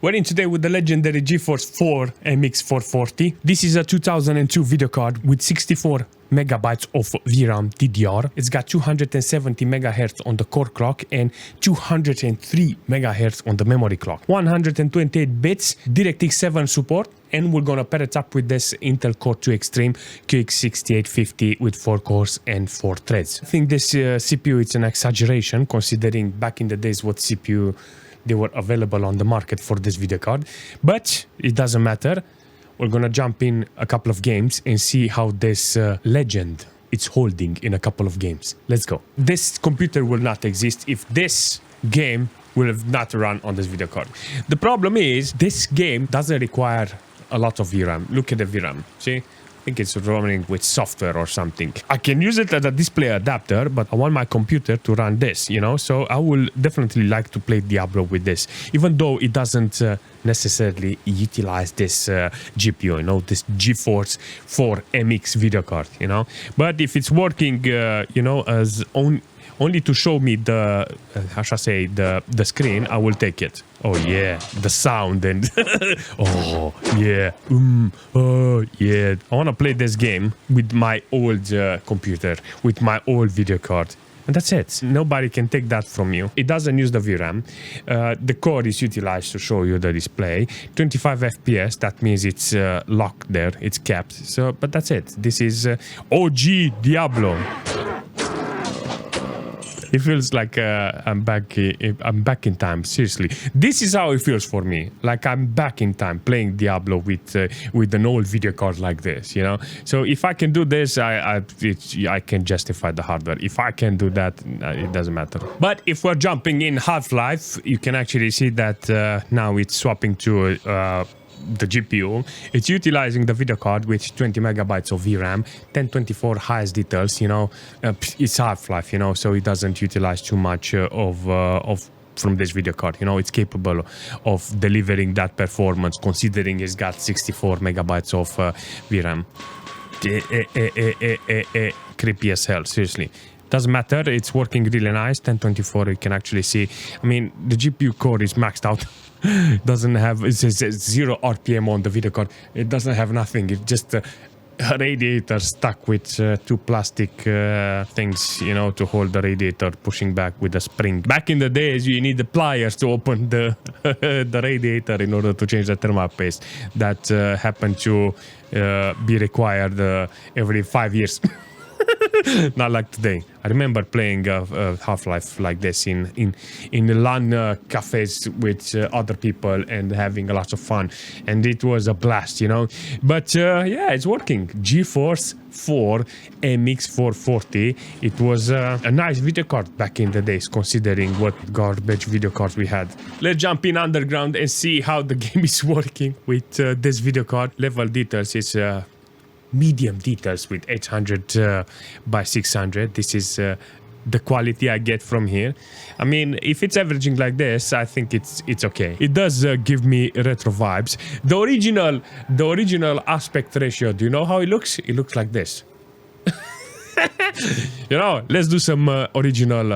We're in today with the legendary Geforce4 MX440. This is a 2002 video card with 64 megabytes of VRAM DDR. It's got 270 megahertz on the core clock and 203 megahertz on the memory clock. 128 bits, DirectX 7 support, and we're gonna pair it up with this Intel Core 2 Extreme QX6850 with 4 cores and 4 threads. I think this CPU is an exaggeration considering back in the days what CPU they were available on the market for this video card, but it doesn't matter. We're gonna jump in a couple of games and see how this legend is holding in a couple of games. Let's go. This computer will not exist if this game will have not run on this video card. The problem is this game doesn't require a lot of VRAM. Look at the VRAM, see? I think it's running with software or something. I can use it as a display adapter, but I want my computer to run this, you know? So I will definitely like to play Diablo with this, even though it doesn't necessarily utilize this GPU, you know, this Geforce4 MX video card, you know? But if it's working, you know, as only to show me the, how shall I say, the screen, I will take it. Oh yeah, the sound and oh yeah, oh yeah. I want to play this game with my old computer, with my old video card. And that's it. Nobody can take that from you. It doesn't use the VRAM. The core is utilized to show you the display. 25 FPS, that means it's locked there, it's capped. So, but that's it. This is OG Diablo. It feels like I'm back in time. Seriously, this is how it feels for me. Like I'm back in time playing Diablo with an old video card like this. You know. So if I can do this, I can justify the hardware. If I can do that, it doesn't matter. But if we're jumping in Half-Life, you can actually see that now it's swapping to. The GPU, it's utilizing the video card with 20 megabytes of VRAM, 1024 highest details, you know, it's Half-Life, you know, so it doesn't utilize too much from this video card, you know, it's capable of delivering that performance considering it's got 64 megabytes of VRAM. Creepy as hell, seriously. Doesn't matter, it's working really nice. 1024, you can actually see. I mean, the GPU core is maxed out. Doesn't have, it says 0 RPM on the video card. It doesn't have nothing. It's just a radiator stuck with two plastic things, you know, to hold the radiator pushing back with a spring. Back in the days, you need the pliers to open the the radiator in order to change the thermal paste. That happened to be required every 5 years. Not like today. I remember playing Half-Life like this in the LAN cafes with other people and having a lot of fun, and it was a blast, you know. But yeah, it's working. Geforce4 MX440. It was a nice video card back in the days, considering what garbage video cards we had. Let's jump in underground and see how the game is working with this video card. Level details is medium details with 800 by 600. This is the quality I get from here. I mean, if it's averaging like this, I think it's okay. It does give me retro vibes. The original aspect ratio, do you know how it looks? It looks like this. You know, let's do some original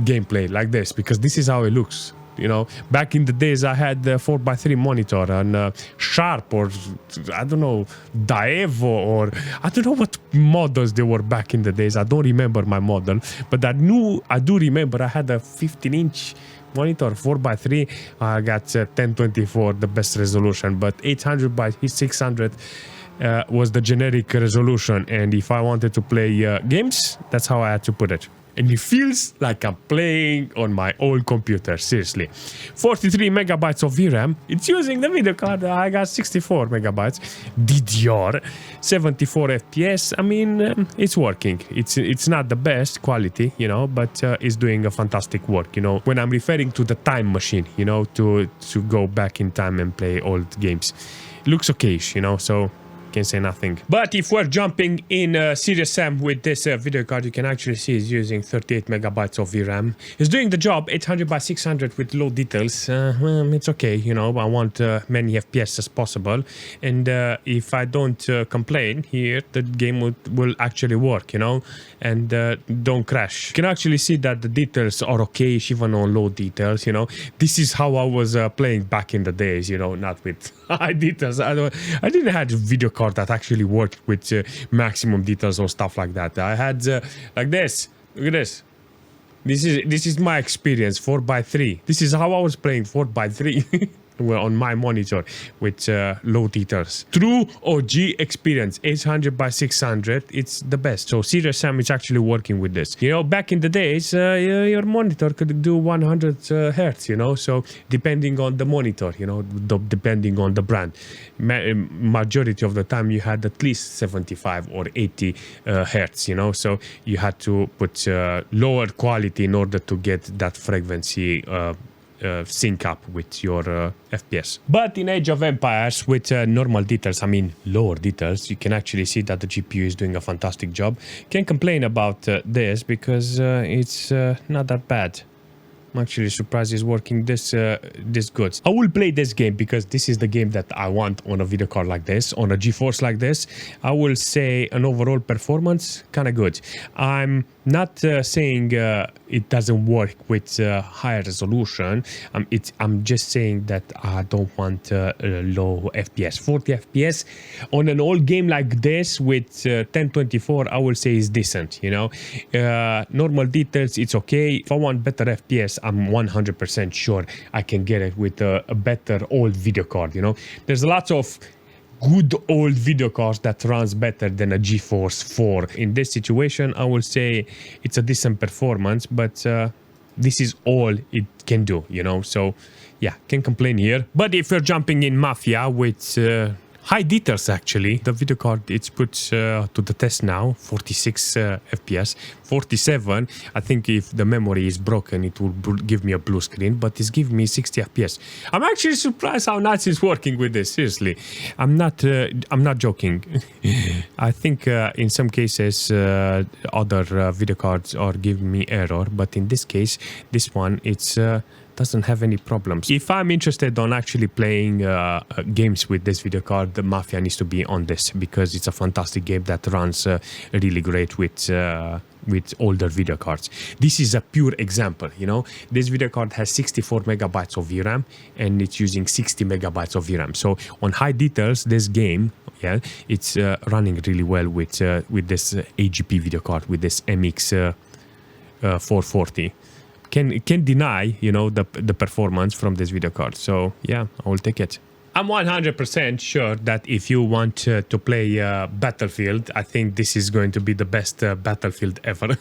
gameplay like this, because this is how it looks. You know, back in the days, I had the 4x3 monitor and Sharp, or I don't know, Diablo, or I don't know what models they were back in the days. I don't remember my model, but I do remember I had a 15-inch monitor, 4x3. I got 1024, the best resolution, but 800 by 600 was the generic resolution. And if I wanted to play games, that's how I had to put it. And it feels like I'm playing on my old computer, seriously. 43 megabytes of VRAM. It's using the video card. I got 64 megabytes. DDR, 74 FPS. I mean, it's working. It's not the best quality, you know, but it's doing a fantastic work, you know. When I'm referring to the time machine, you know, to go back in time and play old games. It looks okay, you know, so Can say nothing. But if we're jumping in Serious Sam with this video card, you can actually see it's using 38 megabytes of VRAM. It's doing the job, 800 by 600 with low details. It's okay, you know, I want many FPS as possible. And if I don't complain here, the game will actually work, you know, and don't crash. You can actually see that the details are okay, even on low details, you know. This is how I was playing back in the days, you know, not with high details. I didn't have a video card that actually worked with maximum details or stuff like that. I had like this. Look at this. This is my experience, 4x3. This is how I was playing 4x3 on my monitor with low details. True OG experience, 800 by 600. It's the best. So Serious Sam is actually working with this. You know, back in the days, your monitor could do 100 hertz, you know. So depending on the monitor, you know, depending on the brand, majority of the time you had at least 75 or 80 hertz, you know. So you had to put lower quality in order to get that frequency sync up with your FPS. But in Age of Empires with normal details, I mean lower details, you can actually see that the GPU is doing a fantastic job. Can't complain about this because it's not that bad. I'm actually surprised it's working this good. I will play this game because this is the game that I want on a video card like this, on a GeForce like this. I will say an overall performance kind of good. I'm not saying it doesn't work with higher resolution. I'm just saying that I don't want low FPS. 40 FPS on an old game like this with 1024, I will say is decent, you know. Normal details, it's okay. If I want better FPS, I'm 100% sure I can get it with a better old video card, you know. There's lots of good old video cards that runs better than a GeForce 4. In this situation, I will say it's a decent performance, but this is all it can do, you know. So yeah, can't complain here. But if you're jumping in Mafia with high details, actually, the video card, it's put to the test now, 46 FPS, 47. I think if the memory is broken, it will give me a blue screen, but it's giving me 60 FPS. I'm actually surprised how nice it's working with this, seriously. I'm not joking. I think in some cases, other video cards are giving me error, but in this case, this one, it's doesn't have any problems. If I'm interested on actually playing games with this video card, the Mafia needs to be on this because it's a fantastic game that runs really great with older video cards. This is a pure example, you know. This video card has 64 megabytes of VRAM and it's using 60 megabytes of VRAM. So on high details, this game, yeah, it's running really well with this AGP video card, with this MX440. Can deny, you know, the performance from this video card. So yeah, I will take it. I'm 100% sure that if you want to play Battlefield, I think this is going to be the best Battlefield ever.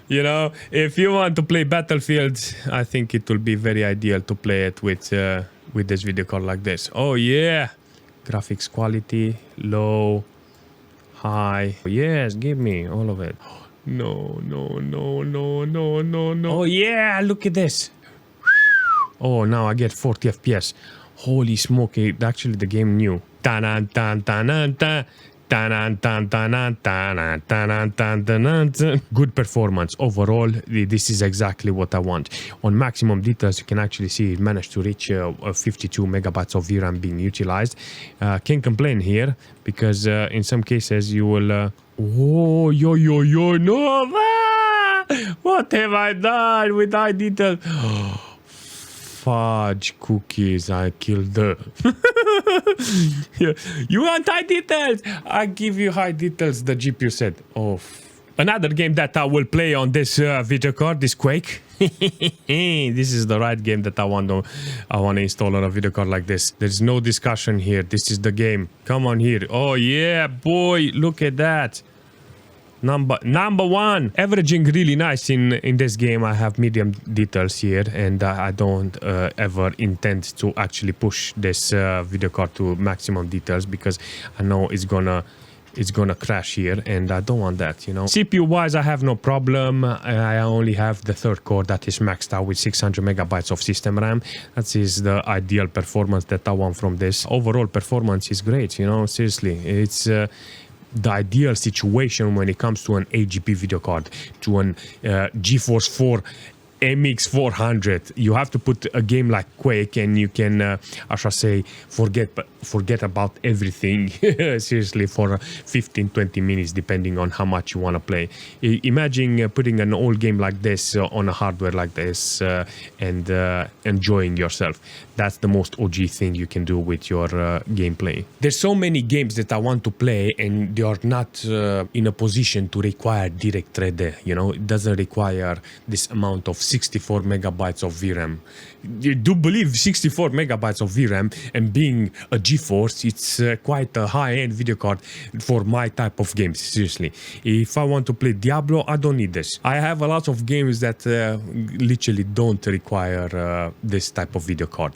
You know, if you want to play Battlefield, I think it will be very ideal to play it with this video card like this. Oh yeah, graphics quality, low, high. Yes, give me all of it. No. Oh yeah, look at this. Oh, now I get 40 FPS. Holy smoke, actually the game knew. Good performance overall. This is exactly what I want. On maximum details, you can actually see it managed to reach 52 megabytes of VRAM being utilized. Can't complain here because in some cases you will oh, yo, no! What have I done with high details? Fudge cookies, I killed her. You want high details? I give you high details, the GPU said. Oh. Another game that I will play on this video card is Quake. This is the right game that I want to install on a video card like this. There's no discussion here. This is the game. Come on here. Oh yeah, boy, look at that. Number one, averaging really nice in this game. I have medium details here, and I don't ever intend to actually push this video card to maximum details because I know it's gonna it's gonna crash here, and I don't want that, you know. CPU wise, I have no problem. I only have the third core that is maxed out with 600 megabytes of system RAM. That is the ideal performance that I want from this. Overall performance is great, you know, seriously. It's the ideal situation when it comes to an AGP video card, to an Geforce4 MX440. You have to put a game like Quake and you can, I shall say, forget about everything seriously for 15-20 minutes, depending on how much you want to play. Imagine putting an old game like this on a hardware like this and enjoying yourself. That's the most OG thing you can do with your gameplay. There's so many games that I want to play and they are not in a position to require direct thread, you know. It doesn't require this amount of 64 megabytes of VRAM. You do believe 64 megabytes of VRAM, and being a GeForce, it's quite a high-end video card for my type of games, seriously. If I want to play Diablo, I don't need this. I have a lot of games that literally don't require this type of video card.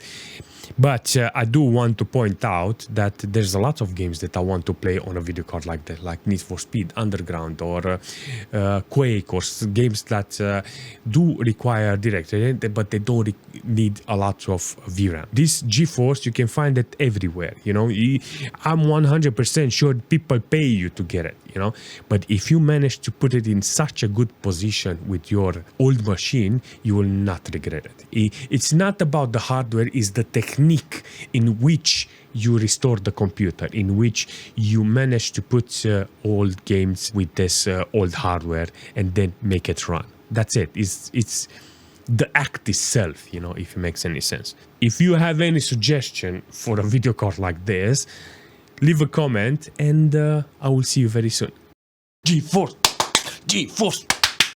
But I do want to point out that there's a lot of games that I want to play on a video card like that, like Need for Speed Underground or Quake, or games that do require direct, but they don't need a lot of VRAM. This GeForce, you can find it everywhere, you know. I'm 100% sure people pay you to get it, you know. But if you manage to put it in such a good position with your old machine, you will not regret it. It's not about the hardware, it's the technique in which you restore the computer, in which you manage to put old games with this old hardware and then make it run. That's it. It's the act itself, you know, if it makes any sense. If you have any suggestion for a video card like this, leave a comment and I will see you very soon. GeForce!